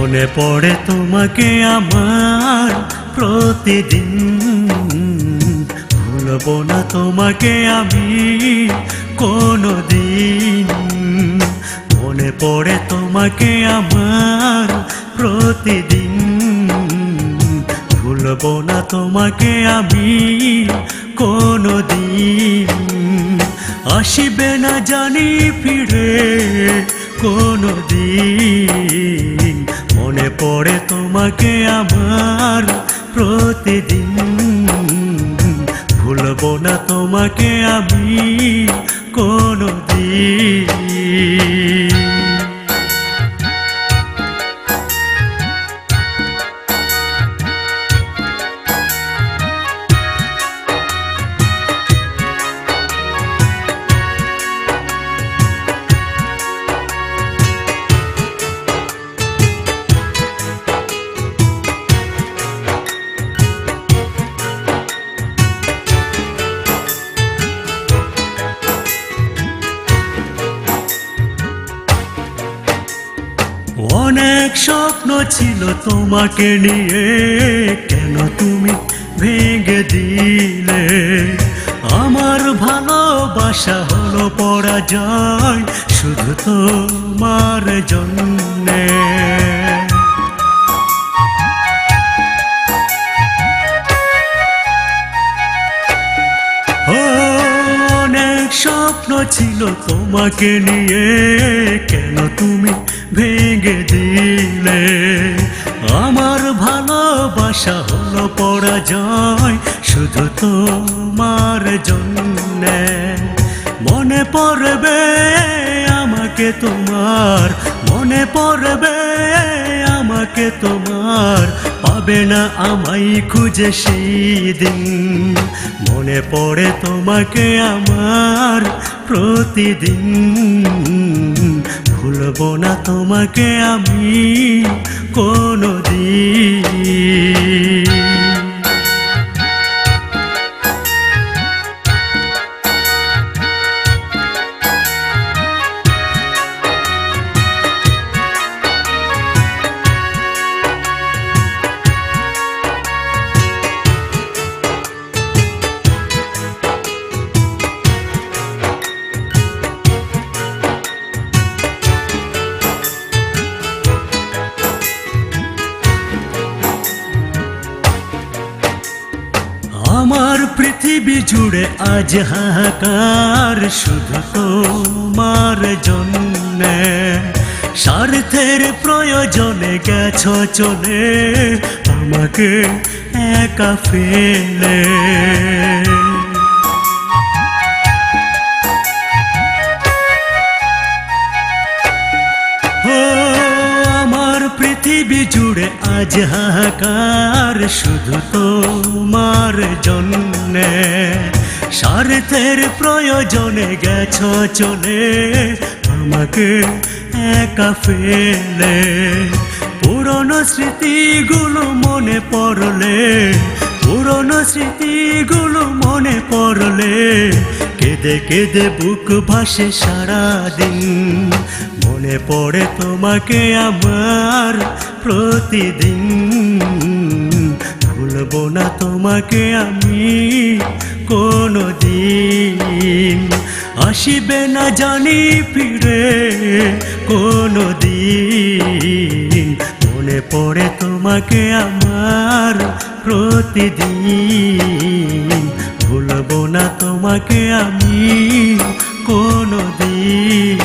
মনে পড়ে তোমাকে আমার প্রতিদিন, ভুলবো না তোমাকে আমি কোনোদিন। মনে পড়ে তোমাকে আমার প্রতিদিন, ভুলবো না তোমাকে আমি কোনোদিন। আসিবে না জানি ফিরে কোনোদিন, মনে পড়ে তোমাকে আমার প্রতিদিন, ভুলবো না তোমাকে আমি কোনোদিন। অনেক স্বপ্ন ছিল তোমাকে নিয়ে, কেন তুমি ভেঙে দিলে? আমার ভালোবাসা হলো পরাজয় শুধু তোমার জন্যে। অনেক স্বপ্ন ছিল তোমাকে নিয়ে, কেন তুমি ভেঙে দিলে? আমার ভালোবাসা হলো পরাজয় শুধু তোমার জন্যে। মনে পড়বে আমাকে তোমার, মনে পড়বে আমাকে তোমার, পাবে না আমায় খুঁজে সেই দিন। মনে পড়ে তোমাকে আমার প্রতিদিন, ভুলবো না তোমাকে আমি কোনোদিন। আমার পৃথিবী জুড়ে আজ হাহাকার শুধু তোমার জন্যে। স্বার্থের প্রয়োজনে গেছো চলে আমাকে একা ফেলে। পৃথিবী জুড়ে আজ হাহাকার শুধু তোমার জন্যে। স্বার্থের প্রয়োজনে গেছো চলে আমাকে একা ফেলে। পুরনো স্মৃতিগুলো মনে পড়লে, পুরনো স্মৃতিগুলো মনে পড়লে, কেঁদে কেঁদে বুক ভাসে সারাদিন। মনে পড়ে তোমাকে আমার প্রতিদিন, ভুলবো না তোমাকে আমি কোনোদিন। আসিবে না জানি ফিরে কোনোদিন, মনে পড়ে তোমাকে আমার প্রতিদিন, ভুলবো না তোমাকে আমি কোনোদিন।